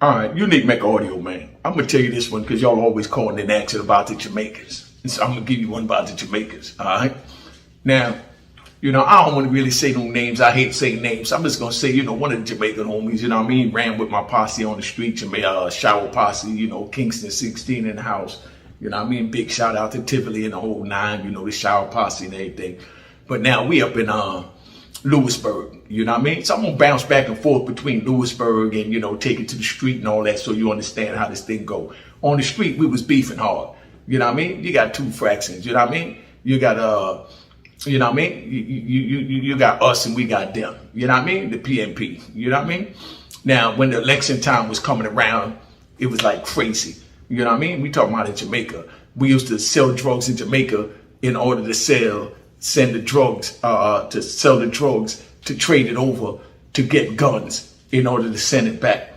All right, unique Mecca audio, man. I'm gonna tell you this one because y'all always calling and asking about the Jamaicans. And so I'm gonna give you one about the Jamaicans. All right. Now, I don't want to really say no names. I hate saying names. I'm just gonna say, one of the Jamaican homies, ran with my posse on the street, Jamaica, shower posse, Kingston 16 in the house. Big shout out to Tivoli and the whole nine, the shower posse and everything. But now we up in Lewisburg, So I'm gonna bounce back and forth between Lewisburg and, take it to the street and all that so you understand how this thing go. On the street, we was beefing hard. You got two fractions, You got you got us and we got them. The PNP. Now, when the election time was coming around, it was like crazy. We talking about in Jamaica. We used to sell drugs in Jamaica in order to send the drugs, to sell the drugs, to trade it over, to get guns in order to send it back,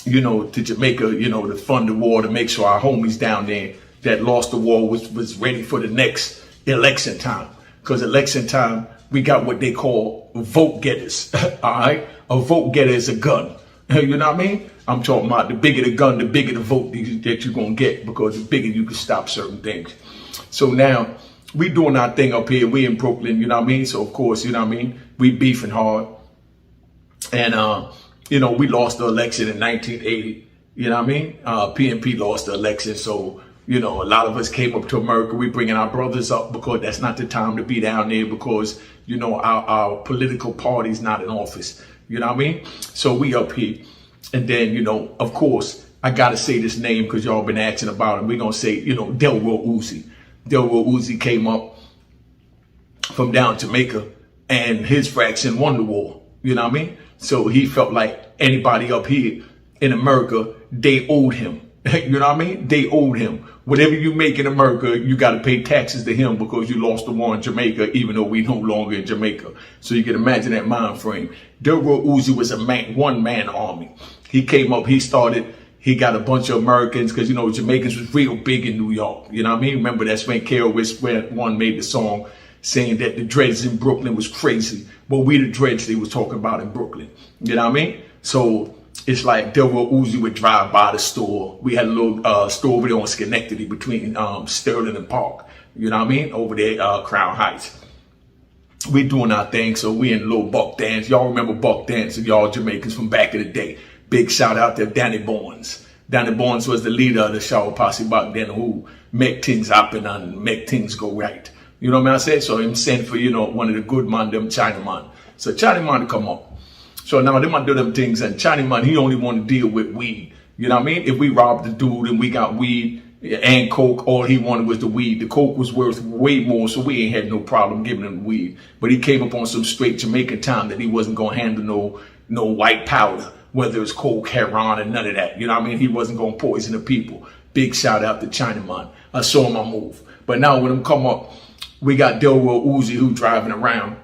to Jamaica, to fund the war, to make sure our homies down there that lost the war was ready for the next election time. Because election time, we got what they call vote getters. All right. A vote getter is a gun. I'm talking about the bigger the gun, the bigger the vote that you're going to get, because the bigger you can stop certain things. So now we doing our thing up here. We in Brooklyn, So of course, we beefing hard. And, we lost the election in 1980. PNP lost the election. So, a lot of us came up to America. We bringing our brothers up because that's not the time to be down there because, our political party's not in office. So we up here. And then, of course, I got to say this name because y'all been asking about him. We're going to say, Delroy Uzi. Delroy Uzi came up from down Jamaica and his fraction won the war. So he felt like anybody up here in America, they owed him. They owed him. Whatever you make in America, you got to pay taxes to him because you lost the war in Jamaica, even though we no longer in Jamaica. So you can imagine that mind frame. Delroy Uzi was a one-man army. He came up, he got a bunch of Americans because, Jamaicans was real big in New York. Remember that's when KRS-One made the song saying that the dreads in Brooklyn was crazy. But we the dreads they was talking about in Brooklyn. So it's like Delroy Uzi would drive by the store. We had a little store over there on Schenectady between Sterling and Park. Over there, Crown Heights. We doing our thing, so we in little buck dance. Y'all remember buck dance, y'all Jamaicans from back in the day. Big shout out to Danny Barnes. Danny Barnes was the leader of the shower posse back then who make things happen and make things go right. You know what I say? So him sent for, one of the good man, them Chinaman. So Chinaman come up. So now they might do them things, and Chinaman, he only want to deal with weed. If we robbed the dude and we got weed and coke, all he wanted was the weed. The coke was worth way more, so we ain't had no problem giving him weed. But he came up on some straight Jamaican time that he wasn't gonna handle no white powder, whether it's coke, heroin, and none of that. He wasn't gonna poison the people. Big shout out to Chinaman. I saw him on move. But now when him come up, we got Delroy Uzi who driving around.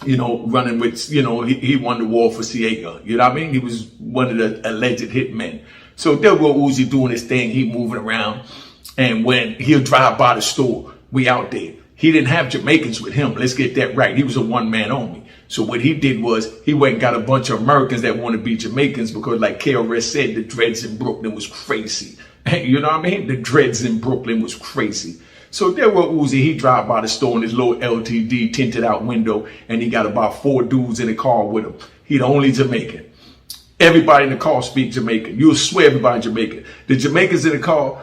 Running with, he won the war for Ciega. He was one of the alleged hitmen. So Delroy Uzi doing his thing, he moving around. And when he'll drive by the store, we out there. He didn't have Jamaicans with him. Let's get that right. He was a one-man army. So what he did was he went and got a bunch of Americans that want to be Jamaicans because like KRS said, the dreads in Brooklyn was crazy. The dreads in Brooklyn was crazy. So Delroy Uzi, he drive by the store in his little LTD tinted out window, and he got about 4 dudes in the car with him. He the only Jamaican. Everybody in the car speak Jamaican. You'll swear everybody Jamaican. The Jamaicans in the car,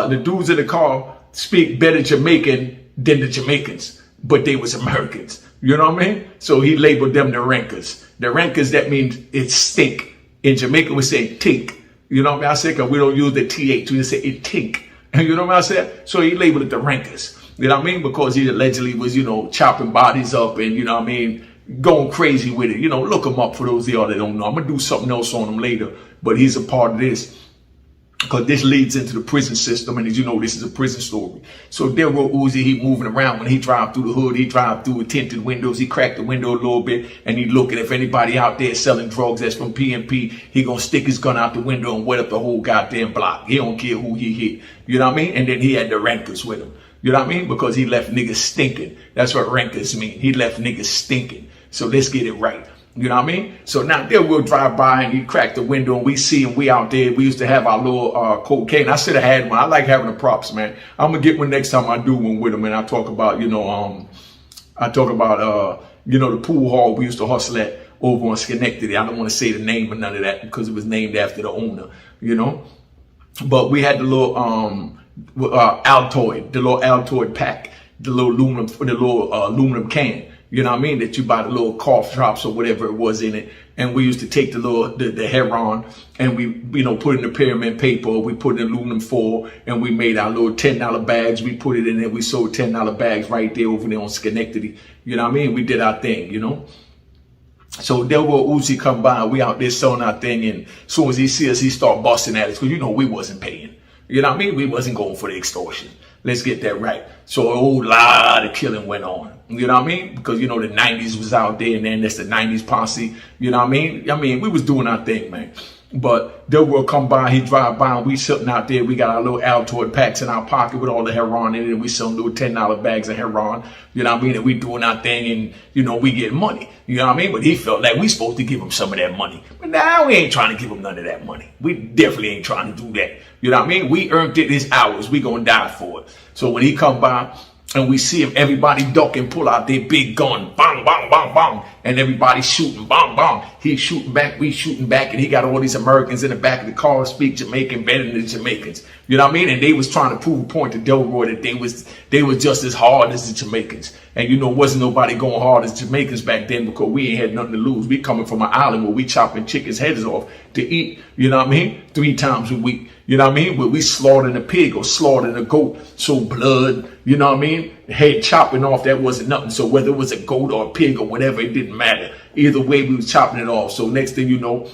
the dudes in the car speak better Jamaican than the Jamaicans, but they was Americans. You know what I mean? So he labeled them the Rankers. The Rankers, that means it stink. In Jamaica, we say tink. You know what I say? Because we don't use the TH. We just say it tink. You know what I'm saying? So he labeled it the Rankers. You know what I mean? Because he allegedly was, chopping bodies up and, going crazy with it. Look him up for those of y'all that don't know. I'm going to do something else on him later. But he's a part of this. Because this leads into the prison system. And as you know, this is a prison story. So Delroy Uzi, he moving around. When he drive through the hood, he drive through with tinted windows. He cracked the window a little bit. And he looking. If anybody out there selling drugs that's from PNP, he going to stick his gun out the window and wet up the whole goddamn block. He don't care who he hit. You know what I mean? And then he had the Rankers with him. You know what I mean? Because he left niggas stinking. That's what Rankers mean. He left niggas stinking. So let's get it right. You know what I mean? So now there we'll drive by and he cracked the window and we see him. We out there. We used to have our little cocaine. I should have had one. I like having the props, man. I'm gonna get one next time I do one with him. And I talk about, you know, the pool hall we used to hustle at over on Schenectady. I don't want to say the name or none of that because it was named after the owner, you know. But we had the little Altoid, the little Altoid pack, the little aluminum can. You know what I mean? That you buy the little cough drops or whatever it was in it. And we used to take the heroin and we, you know, put it in the pyramid paper. We put it in aluminum foil and we made our little $10 bags. We put it in there. We sold $10 bags right there over there on Schenectady. You know what I mean? We did our thing, you know. So there will Uzi come by. We out there selling our thing. And as soon as he see us, he start busting at us because, you know, we wasn't paying. You know what I mean? We wasn't going for the extortion. Let's get that right. So a whole lot of killing went on. You know what I mean? Because, you know, the 90s was out there and then that's the 90s posse. You know what I mean? We was doing our thing, man. But they will come by, he drive by and we sitting out there. We got our little Altoid packs in our pocket with all the heroin in it. And we selling little $10 bags of heroin. You know what I mean? And we doing our thing and, you know, we get money. You know what I mean? But he felt like we supposed to give him some of that money. But now we ain't trying to give him none of that money. We definitely ain't trying to do that. You know what I mean? We earned it this hours. We gonna die for it. So when he come by, and we see him, everybody duck and pull out their big gun, bang, bang, bang, bang, and everybody shooting, bang, bang. He's shooting back, we shooting back, and he got all these Americans in the back of the car speak Jamaican better than the Jamaicans. You know what I mean? And they was trying to prove a point to Delroy that they was just as hard as the Jamaicans. And you know, wasn't nobody going hard as Jamaicans back then because we ain't had nothing to lose. We coming from an island where we chopping chickens' heads off to eat, you know what I mean? 3 times a week. You know what I mean? Where we slaughtering a pig or slaughtering a goat. So blood, you know what I mean? Head chopping off, that wasn't nothing. So whether it was a goat or a pig or whatever, it didn't matter. Either way, we was chopping it off. So next thing you know,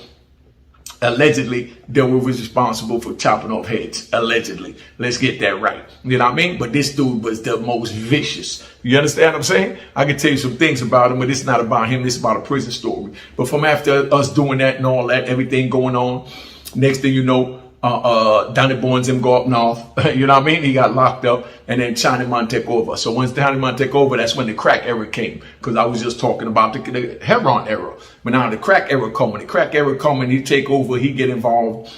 allegedly, Delroy was responsible for chopping off heads. Allegedly. Let's get that right. You know what I mean? But this dude was the most vicious. You understand what I'm saying? I can tell you some things about him, but it's not about him. It's about a prison story. But from after us doing that and all that, everything going on, next thing you know, Donnie Boy and them go up north. You know what I mean? He got locked up and then Chinaman take over. So once Chinaman take over, that's when the crack era came. Because I was just talking about the heroin era. But now the crack era coming. The crack era coming, he take over, he get involved.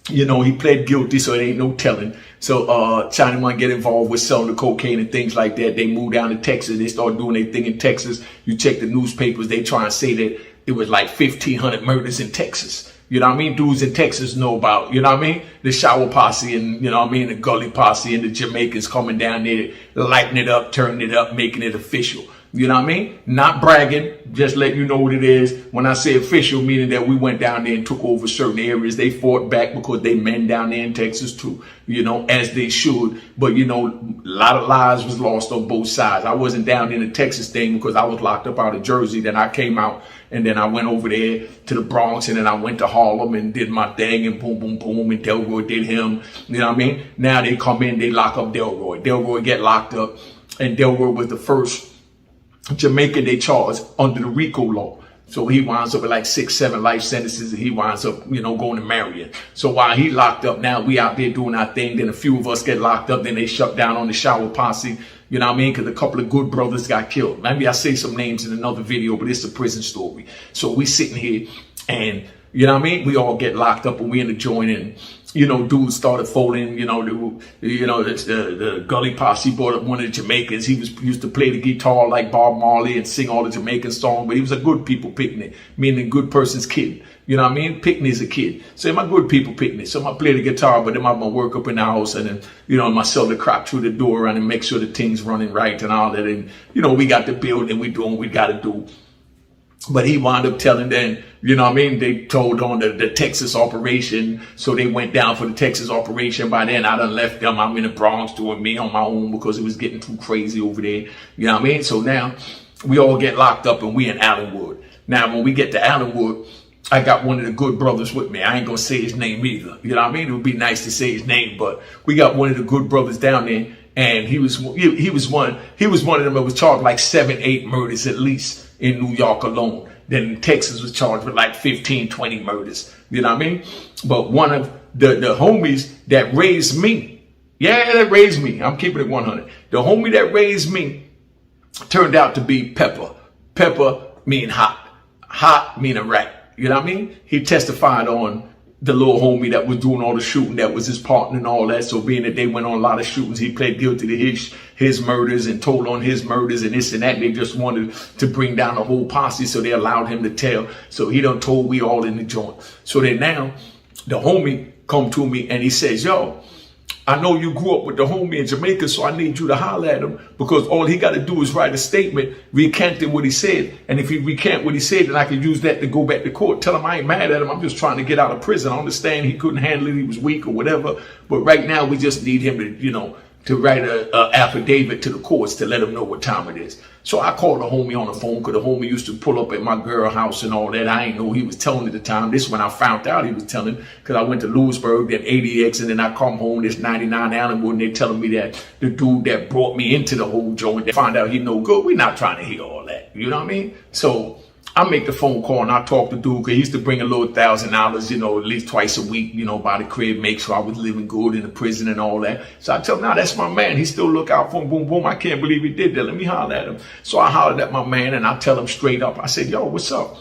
You know, he pled guilty, so it ain't no telling. So Chinaman get involved with selling the cocaine and things like that. They move down to Texas. They start doing their thing in Texas. You check the newspapers, they try and say that it was like 1,500 murders in Texas. You know what I mean? Dudes in Texas know about, you know what I mean? The shower posse and, you know what I mean? The gully posse and the Jamaicans coming down there, lighting it up, turning it up, making it official. You know what I mean? Not bragging, just letting you know what it is. When I say official, meaning that we went down there and took over certain areas. They fought back because they men down there in Texas too, you know, as they should. But, you know, a lot of lives was lost on both sides. I wasn't down in the Texas thing because I was locked up out of Jersey. Then I came out and then I went over there to the Bronx and then I went to Harlem and did my thing and boom, boom, boom. And Delroy did him. You know what I mean? Now they come in, they lock up Delroy. Delroy get locked up and Delroy was the first Jamaican they charged under the RICO law. So he winds up with like 6, 7 life sentences and he winds up, you know, going to Marion. So while he locked up, now we out there doing our thing. Then a few of us get locked up. Then they shut down on the shower posse. You know what I mean? Because a couple of good brothers got killed. Maybe I say some names in another video, but it's a prison story. So we sitting here and, you know what I mean? We all get locked up and we in the joint and, you know, dudes started folding, you know, the gully posse brought up one of the Jamaicans. He used to play the guitar like Bob Marley and sing all the Jamaican songs, but he was a good people picnic, meaning good person's kid. You know what I mean? Picnic is a kid. So my good people picnic. So I play the guitar, but then I'm going to work up in the house and then, you know, I sell the crop through the door and make sure the thing's running right and all that. And, you know, we got the building, we doing what we got to do. But he wound up telling them, you know what I mean? They told on the Texas operation. So they went down for the Texas operation. By then, I done left them. I'm in the Bronx doing me on my own because it was getting too crazy over there. You know what I mean? So now we all get locked up and we in Allenwood. Now, when we get to Allenwood, I got one of the good brothers with me. I ain't going to say his name either. You know what I mean? It would be nice to say his name, but we got one of the good brothers down there. And he was one of them that was charged like 7, 8 murders at least in New York alone. Then Texas was charged with like 15, 20 murders. You know what I mean? But one of the homies that raised me, that raised me. I'm keeping it 100. The homie that raised me turned out to be Pepper. Pepper mean hot. hot meaning rat. You know what I mean? He testified on the little homie that was doing all the shooting, that was his partner and all that. So being that they went on a lot of shootings, he pled guilty to his murders and told on his murders and this and that. They just wanted to bring down the whole posse, so they allowed him to tell. So he done told we all in the joint. So then now the homie come to me and he says, yo, I know you grew up with the homie in Jamaica, so I need you to holler at him, because all he got to do is write a statement recanting what he said. And if he recant what he said, then I can use that to go back to court. Tell him I ain't mad at him. I'm just trying to get out of prison. I understand he couldn't handle it. He was weak or whatever. But right now we just need him to, to write a affidavit to the courts to let them know what time it is. So I called the homie on the phone, because the homie used to pull up at my girl house and all that. I ain't know he was telling at the time. This is when I found out he was telling, because I went to Lewisburg, then ADX, and then I come home, this 99 Allenwood, and they telling me that the dude that brought me into the whole joint, they find out he no good. We're not trying to hear all that. You know what I mean? So I make the phone call and I talk to dude, because he used to bring a little $1,000, at least twice a week, by the crib, make sure I was living good in the prison and all that. So I tell him, nah, that's my man. He still look out for him. Boom, boom. I can't believe he did that. Let me holler at him. So I hollered at my man and I tell him straight up. I said, yo, what's up?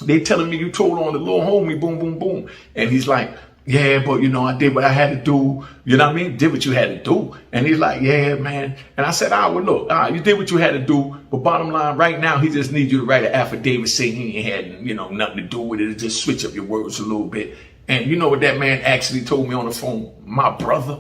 They telling me you told on the little homie, boom, boom, boom. And he's like, yeah, but I did what I had to do. You know what I mean? Did what you had to do. And he's like, yeah, man. And I said, well, look, you did what you had to do. But bottom line, right now, he just needs you to write an affidavit saying he ain't had, nothing to do with it. Just switch up your words a little bit. And you know what that man actually told me on the phone? My brother.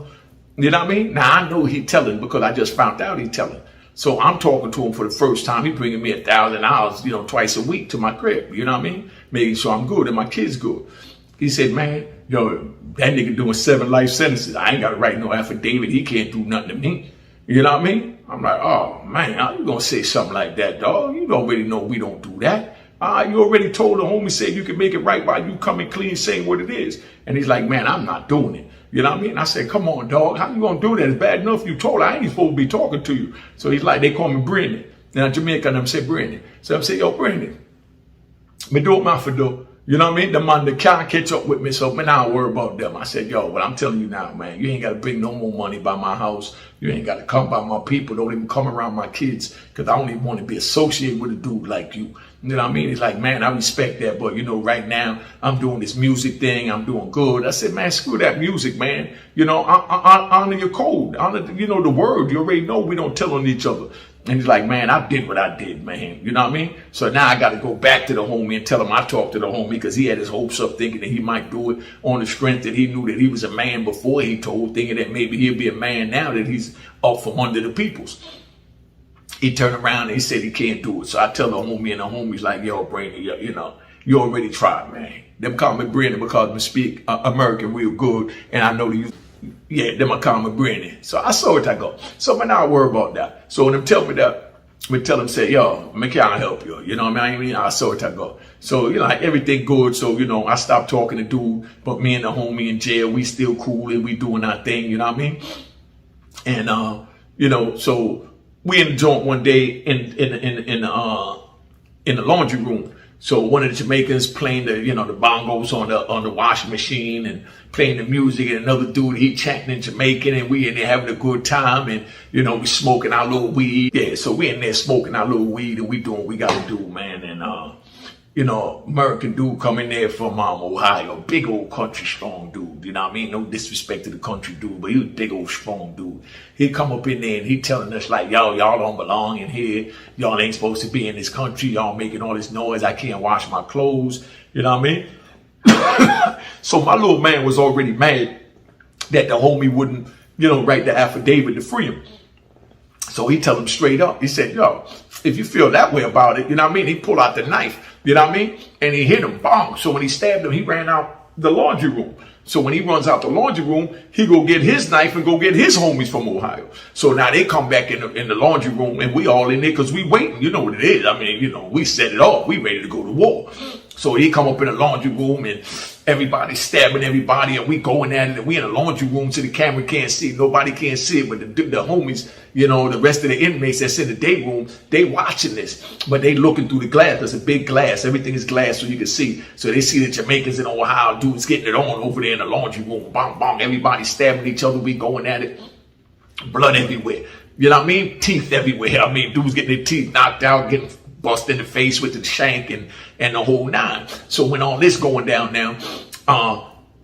You know what I mean? Now, I know he telling, because I just found out he telling. So I'm talking to him for the first time. He bringing me $1,000, twice a week to my crib. You know what I mean? Making sure I'm good and my kids good. He said, man, that nigga doing 7 life sentences. I ain't got to write no affidavit. He can't do nothing to me. You know what I mean? I'm like, oh, man, how you going to say something like that, dog? You already know we don't do that. You already told the homie, said you can make it right by you coming clean saying what it is. And he's like, man, I'm not doing it. You know what I mean? I said, come on, dog. How you going to do that? It's bad enough you told her. I ain't supposed to be talking to you. So he's like, they call me Brendan. Now, Jamaican, I'm say Brendan. So I'm saying, yo, Brendan, me do it, my for do. You know what I mean? The man that can't catch up with me, so man, I don't worry about them. I said, yo, but I'm telling you now, man, you ain't got to bring no more money by my house. You ain't got to come by my people. Don't even come around my kids, because I don't even want to be associated with a dude like you. You know what I mean? He's like, man, I respect that, but right now I'm doing this music thing. I'm doing good. I said, man, screw that music, man. Honor your code. Honor, the word. You already know we don't tell on each other. And he's like, man, I did what I did, man. You know what I mean? So now I got to go back to the homie and tell him I talked to the homie, because he had his hopes up thinking that he might do it on the strength that he knew that he was a man before he told, thinking that maybe he'll be a man now that he's up from under the peoples. He turned around and he said he can't do it. So I tell the homie, and the homie's like, yo, Brandon, you already tried, man. Them call me Brandon because I speak American real good, and I know that you. Yeah, them I call me Brandon. So I saw it, I go. So man, I worry about that. So when them tell me that, we tell them, say, yo, me can't help you. You know what I mean? I saw it, I go. So, like everything good. So, I stopped talking to dude, but me and the homie in jail, we still cool and we doing our thing, you know what I mean? And, so we in the joint one day in the laundry room. So one of the Jamaicans playing the bongos on the washing machine and playing the music, and another dude, he chanting in Jamaican, and we in there having a good time, and we smoking our little weed. Yeah, so we in there smoking our little weed, and we doing what we gotta do, man. And American dude coming there from Ohio, big old country strong dude, you know what I mean? No disrespect to the country dude, but he was a big old strong dude. He come up in there and he telling us like, y'all don't belong in here. Y'all ain't supposed to be in this country. Y'all making all this noise. I can't wash my clothes. You know what I mean? So my little man was already mad that the homie wouldn't, write the affidavit to free him. So he tell him straight up. He said, yo, if you feel that way about it, you know what I mean? He pulled out the knife. You know what I mean? And he hit him, bong. So when he stabbed him, he ran out the laundry room. So when he runs out the laundry room, he go get his knife and go get his homies from Ohio. So now they come back in the laundry room, and we all in there because we waiting. You know what it is. I mean, we set it off. We ready to go to war. So he come up in the laundry room, and everybody stabbing everybody, and we going at it. And we in the laundry room so the camera can't see it. Nobody can't see it, but the homies, the rest of the inmates that's in the day room, they watching this, but they looking through the glass. There's a big glass. Everything is glass so you can see. So they see the Jamaicans in Ohio dudes getting it on over there in the laundry room. Bang, bang. Everybody stabbing each other. We going at it. Blood everywhere. You know what I mean? Teeth everywhere. I mean, dudes getting their teeth knocked out, getting bust in the face with the shank and the whole nine. So when all this going down now,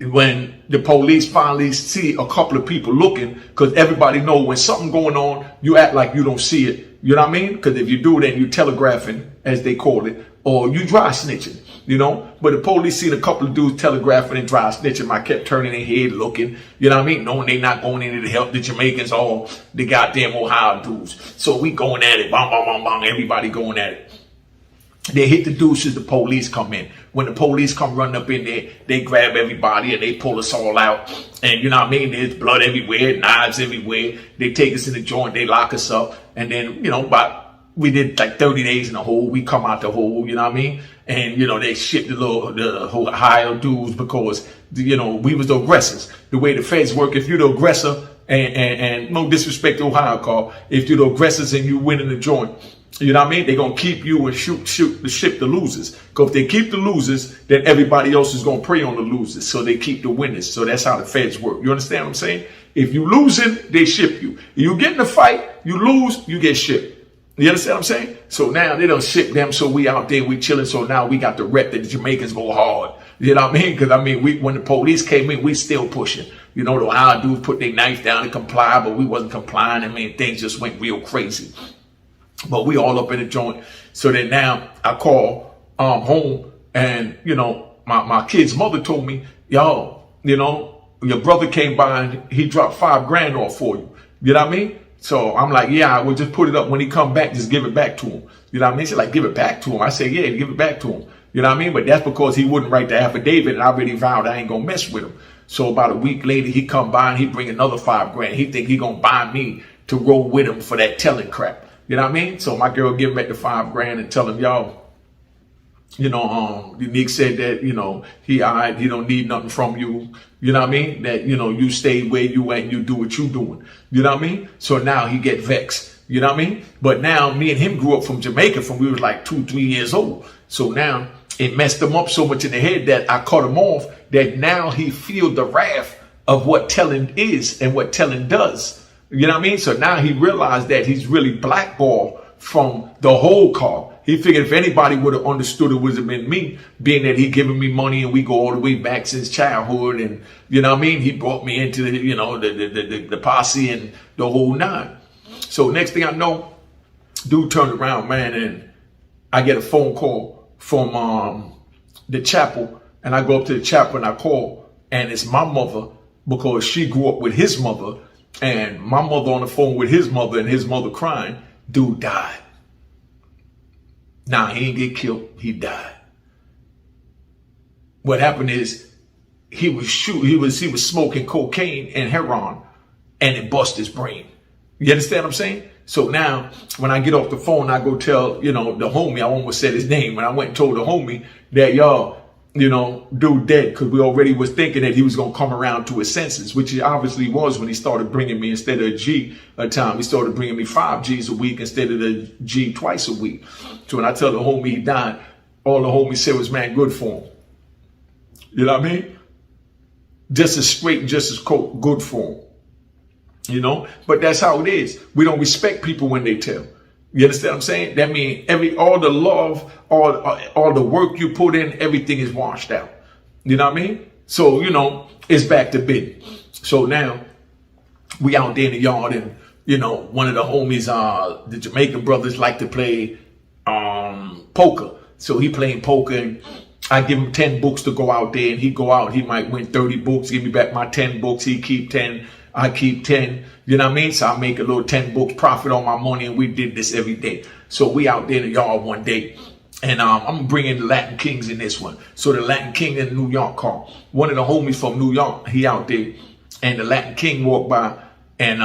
when the police finally see a couple of people looking, because everybody know when something going on, you act like you don't see it. You know what I mean? Because if you do, then you telegraphing, as they call it, or you dry snitching, you know. But the police seen a couple of dudes telegraphing and dry snitching. I kept turning their head looking, you know what I mean? Knowing they not going in to help the Jamaicans or the goddamn Ohio dudes. So we going at it, bang, bang, bang, bang, everybody going at it. They hit the douches, the police come in. When the police come running up in there, they grab everybody and they pull us all out. And you know what I mean? There's blood everywhere, knives everywhere. They take us in the joint, they lock us up. And then, you know, we did like 30 days in the hole. We come out the hole, you know what I mean? And, you know, they shipped the whole higher dudes because, you know, we was the aggressors. The way the feds work, if you're the aggressor, and no disrespect to Ohio, Carl, if you're the aggressors and you win in the joint, you know what I mean? They're going to keep you and ship the losers. Because if they keep the losers, then everybody else is going to prey on the losers. So they keep the winners. So that's how the feds work. You understand what I'm saying? If you losing, they ship you. If you get in a fight, you lose, you get shipped. You understand what I'm saying? So now they don't ship them. So we out there, we chilling. So now we got the rep that the Jamaicans go hard. You know what I mean? Because I mean, when the police came in, we still pushing. You know, the Ohio dudes put their knife down and comply, but we wasn't complying. I mean, things just went real crazy. But we all up in the joint. So then now I call home, and you know, my kid's mother told me, yo, you know, your brother came by and he dropped $5,000 off for you. You know what I mean? So I'm like, yeah, I will just put it up when he come back, just give it back to him. You know what I mean? She's like, give it back to him. I said, yeah, give it back to him. You know what I mean? But that's because he wouldn't write the affidavit, and I already vowed I ain't gonna mess with him. So about a week later, he come by and he bring another $5,000. He think he gonna buy me to roll with him for that telling crap. You know what I mean? So my girl give him back the $5,000 and tell him, yo, you know, Nick said that, you know, he don't need nothing from you. You know what I mean? That, you know, you stay where you at and you do what you doing. You know what I mean? So now he get vexed. You know what I mean? But now me and him grew up from Jamaica from we was like 2-3 years old. So now it messed him up so much in the head that I cut him off, that now he feel the wrath of what telling is and what telling does. You know what I mean? So now he realized that he's really blackballed from the whole car. He figured if anybody would have understood, it would have been me, being that he giving me money and we go all the way back since childhood. And you know what I mean? He brought me into the, you know, the posse and the whole nine. So next thing I know, dude turned around, man, and I get a phone call from the chapel, and I go up to the chapel and I call, and it's my mother, because she grew up with his mother. And my mother on the phone with his mother and his mother crying. Dude died. Nah, he didn't get killed. He died. What happened is he was smoking cocaine and heroin, and it bust his brain. You understand what I'm saying? So now when I get off the phone, I go tell, you know, the homie, I almost said his name, and I went and told the homie that, y'all, you know, dude dead, because we already was thinking that he was going to come around to his senses, which he obviously was when he started bringing me, instead of a G a time, he started bringing me 5 G's a week instead of the G twice a week. So when I tell the homie he died, all the homie said was, man, good for him. You know what I mean? Just as straight and just as good for him. You know? But that's how it is. We don't respect people when they tell. You understand what I'm saying? That means all the love, all the work you put in, everything is washed out. You know what I mean? So, you know, it's back to bid. So now we out there in the yard, and, you know, one of the homies, the Jamaican brothers like to play poker. So he playing poker, and I give him 10 books to go out there, and he go out, he might win 30 books, give me back my 10 books, he keep 10, I keep 10. You know what I mean? So I make a little 10 books profit on my money, and we did this every day. So we out there in the yard one day, and I'm bringing the Latin Kings in this one. So the Latin King in New York called. One of the homies from New York, he out there, and the Latin King walked by and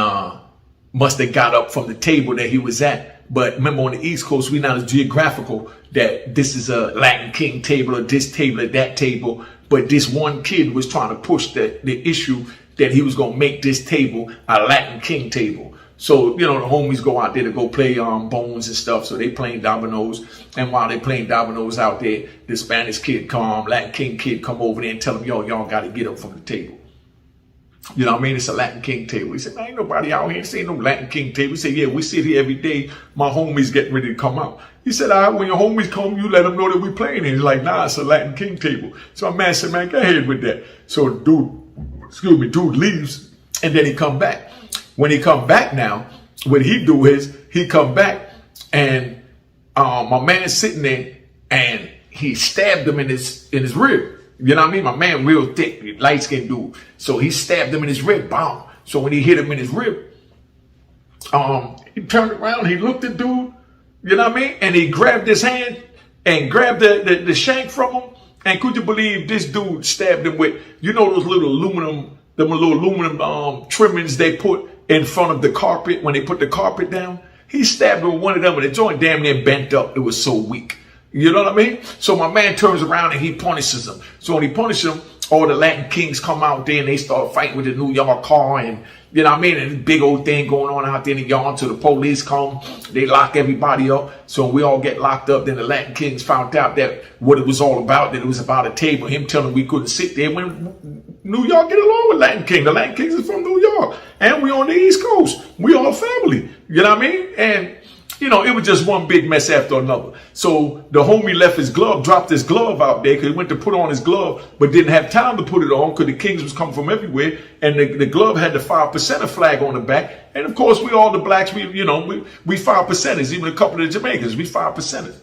must have got up from the table that he was at. But remember, on the East Coast, we're not as geographical that this is a Latin King table or this table or that table. But this one kid was trying to push the issue that he was going to make this table a Latin King table. So, you know, the homies go out there to go play bones and stuff. So they playing dominoes. And while they playing dominoes out there, the Spanish kid Latin King kid come over there and tell them, yo, y'all got to get up from the table. You know what I mean? It's a Latin King table. He said, man, ain't nobody out here. This ain't no Latin King table. He said, yeah, we sit here every day. My homies getting ready to come out. He said, all right, when your homies come, you let them know that we playing. And he's like, nah, it's a Latin King table. So my man said, man, go ahead with that. So dude leaves, and then he come back. When he come back now, what he do is he come back, and my man sitting there, and he stabbed him in his rib. You know what I mean? My man real thick, light skinned dude. So he stabbed him in his rib, bomb. So when he hit him in his rib, he turned around, he looked at dude, you know what I mean? And he grabbed his hand and grabbed the shank from him. And could you believe this dude stabbed him with, you know, those little aluminum trimmings they put in front of the carpet when they put the carpet down? He stabbed him with one of them, and the joint damn near bent up. It was so weak. You know what I mean? So my man turns around and he punishes him. So when he punishes him, all the Latin Kings come out there and they start fighting with the New York car, and you know what I mean? And this big old thing going on out there in the yard till the police come. They lock everybody up. So we all get locked up. Then the Latin Kings found out that what it was all about, that it was about a table. Him telling we couldn't sit there. When New York get along with Latin King. The Latin Kings is from New York. And we on the East Coast. We all family. You know what I mean? And you know, it was just one big mess after another. So the homie left his glove, dropped his glove out there because he went to put on his glove, but didn't have time to put it on because the Kings was coming from everywhere. And the glove had the 5% flag on the back. And of course, we all the blacks, we 5%ers, even a couple of the Jamaicans, we 5%ers.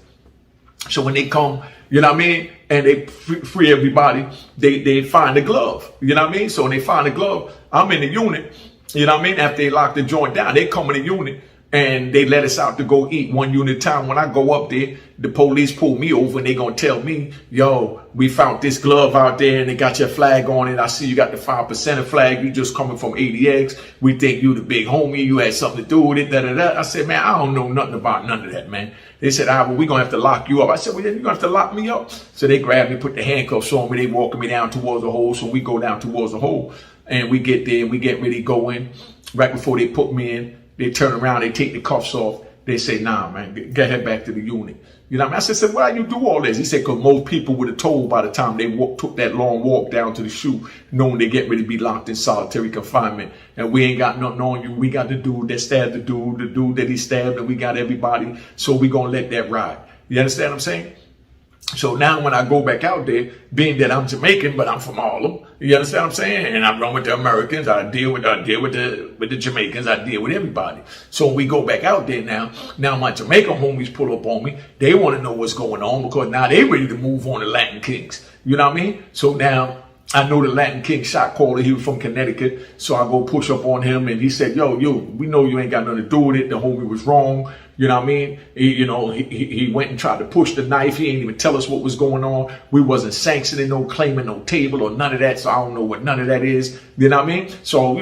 So when they come, you know what I mean, and they free everybody, they find the glove, you know what I mean? So when they find the glove, I'm in the unit, you know what I mean? After they lock the joint down, they come in the unit. And they let us out to go eat one unit at a time. When I go up there, the police pull me over and they gonna tell me, yo, we found this glove out there and they got your flag on it. I see you got the 5% flag. You just coming from 80X. We think you the big homie. You had something to do with it. Da, da, da. I said, man, I don't know nothing about none of that, man. They said, well, we're gonna have to lock you up. I said, well, you're gonna have to lock me up. So they grabbed me, put the handcuffs on me. They walking me down towards the hole. So we go down towards the hole and we get there and we get ready to go in. Right before they put me in, they turn around, they take the cuffs off. They say, nah, man, get head back to the unit. You know what I mean? I said, why you do all this? He said, because most people would have told by the time they took that long walk down to the shoe, knowing they get ready to be locked in solitary confinement. And we ain't got nothing on you. We got the dude that stabbed the dude that he stabbed, and we got everybody. So we going to let that ride. You understand what I'm saying? So now when I go back out there, being that I'm Jamaican, but I'm from Harlem, you understand what I'm saying? And I run with the Americans, I deal with the Jamaicans, I deal with everybody. So when we go back out there now my Jamaican homies pull up on me. They want to know what's going on because now they ready to move on to Latin Kings. You know what I mean? So now I know the Latin King shot caller. He was from Connecticut. So I go push up on him and he said, yo, we know you ain't got nothing to do with it. The homie was wrong. You know what I mean? He went and tried to push the knife. He ain't even tell us what was going on. We wasn't sanctioning no claiming no table or none of that. So I don't know what none of that is. You know what I mean? So,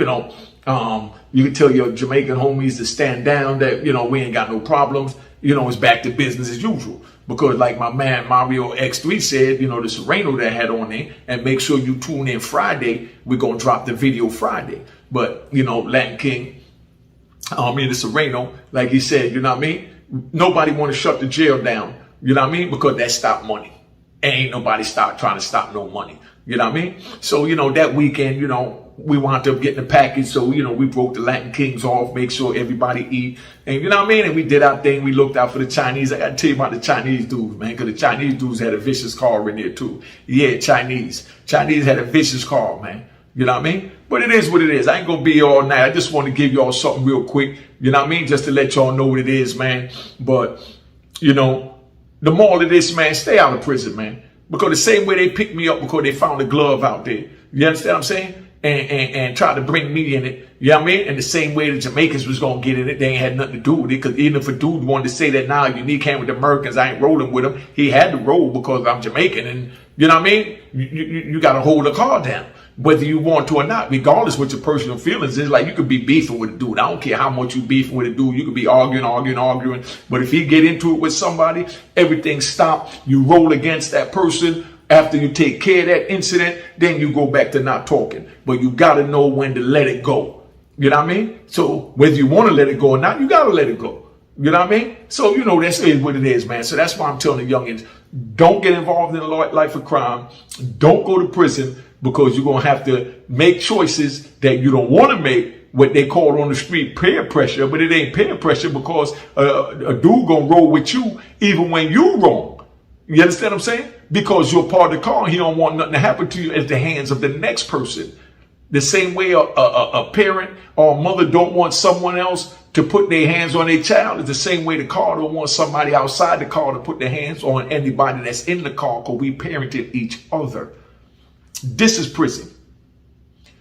you can tell your Jamaican homies to stand down that, we ain't got no problems. It's back to business as usual. Because like my man Mario X3 said, the Sereno that had on there, and make sure you tune in Friday. We're going to drop the video Friday. But, Latin King, the Sereno, like he said, you know what I mean? Nobody want to shut the jail down, you know what I mean? Because that stopped money. Ain't nobody trying to stop no money, you know what I mean? So, that weekend, we wound up getting the package. So, we broke the Latin Kings off, make sure everybody eat. And you know what I mean? And we did our thing. We looked out for the Chinese. I got to tell you about the Chinese dudes, man, because the Chinese dudes had a vicious car in there too. Yeah, Chinese had a vicious car, man. You know what I mean? But it is what it is. I ain't going to be here all night. I just want to give y'all something real quick. You know what I mean? Just to let y'all know what it is, man. But, the moral of this, man, stay out of prison, man. Because the same way they picked me up because they found a glove out there. You understand what I'm saying? And tried to bring me in it. You know what I mean? And the same way the Jamaicans was going to get in it, they ain't had nothing to do with it. Because even if a dude wanted to say that, nah, Unique came with the Americans, I ain't rolling with him. He had to roll because I'm Jamaican. And you know what I mean? You got to hold the car down. Whether you want to or not, regardless what your personal feelings is, like you could be beefing with a dude. I don't care how much you beefing with a dude. You could be arguing. But if he get into it with somebody, everything stop. You roll against that person. After you take care of that incident, then you go back to not talking. But you got to know when to let it go. You know what I mean? So whether you want to let it go or not, you got to let it go. You know what I mean? So, that's what it is, man. So that's why I'm telling the youngins, don't get involved in a life of crime. Don't go to prison. because you're going to have to make choices that you don't want to make, what they call on the street peer pressure, but it ain't peer pressure because a dude going to roll with you even when you wrong. You understand what I'm saying? Because you're part of the car, he don't want nothing to happen to you at the hands of the next person. The same way a parent or a mother don't want someone else to put their hands on their child, is the same way the car don't want somebody outside the car to put their hands on anybody that's in the car, because we parented each other. This is prison.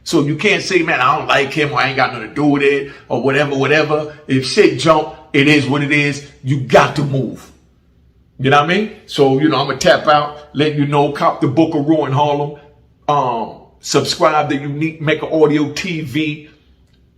So you can't say, man, I don't like him, or I ain't got nothing to do with it, or whatever. If shit jump, it is what it is. You got to move. You know what I mean? So, I'm going to tap out, let you know, cop the book of Ruin Harlem. Subscribe to Unique Mecca Audio TV.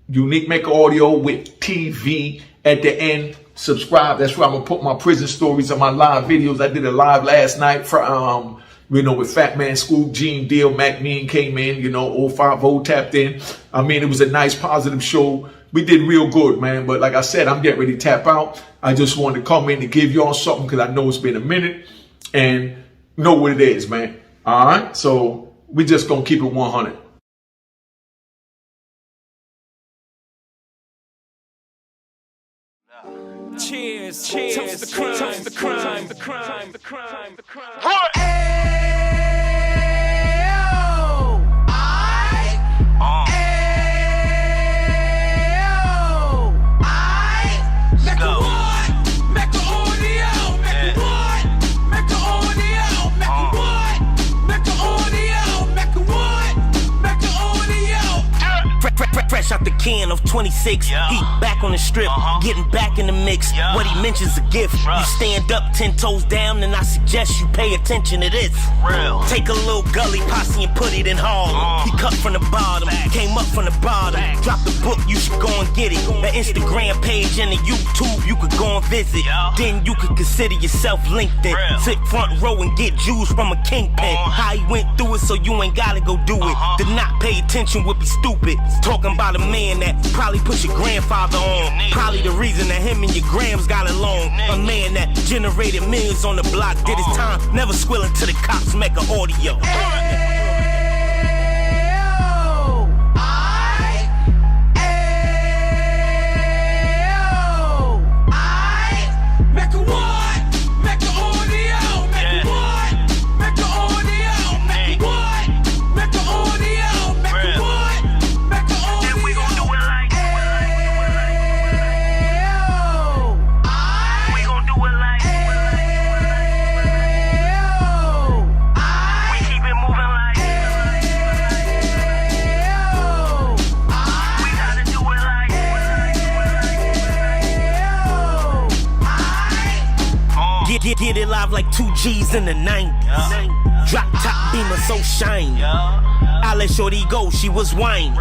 Unique Mecca Audio with TV at the end. Subscribe. That's where I'm going to put my prison stories and my live videos. I did a live last night for, with Fat Man Scoop, Gene Deal, Mac Mean came in, 050 tapped in. I mean, it was a nice, positive show. We did real good, man. But like I said, I'm getting ready to tap out. I just wanted to come in to give y'all something because I know it's been a minute and know what it is, man. All right. So we just going to keep it 100. Cheers, toast the crime, toast the crime, the crime, the crime, the crime. Fresh out the can of 26, he back on the strip, getting back in the mix. What he mentions a gift. You stand up 10 toes down, and I suggest you pay attention to this. Take a little gully posse and put it in Harlem. He cut from the bottom, came up from the bottom. Drop the book, you should go and get it. The Instagram page and the YouTube, you could go and visit. Then you could consider yourself LinkedIn. Sit front row and get Jews from a kingpin. How he went through it, so you ain't gotta go do it. To not pay attention would be stupid. Talking about a man that probably put your grandfather on. Probably the reason that him and your grams got along. A man that generated millions on the block, did his time, never squilling to the cops, Mecca Audio. Get it live like 2 G's in the 90s. Drop top beamer so shiny. I let shorty go, she was whining.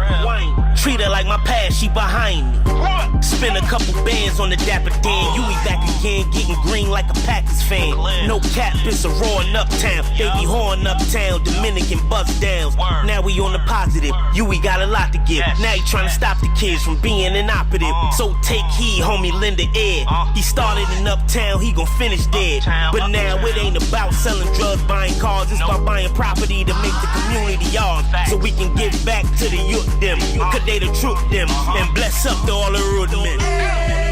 Treat her like my past, she behind me. Spend a couple bands on the Dapper Dan. You be back again, getting green like a Packers fan. No cap, it's a roaring uptown. Baby horn uptown, Dominican bust downs. Now we on the positive, we got a lot to give. Now he trying to stop the kids from being inoperative. So take heed, homie, lend a ear. He started in uptown, he gon' finish dead. But now it ain't about selling drugs, buying cars. It's about buying property to make the community yours. So we can give back to the youth them, cause they the truth them, and bless up to all the road men.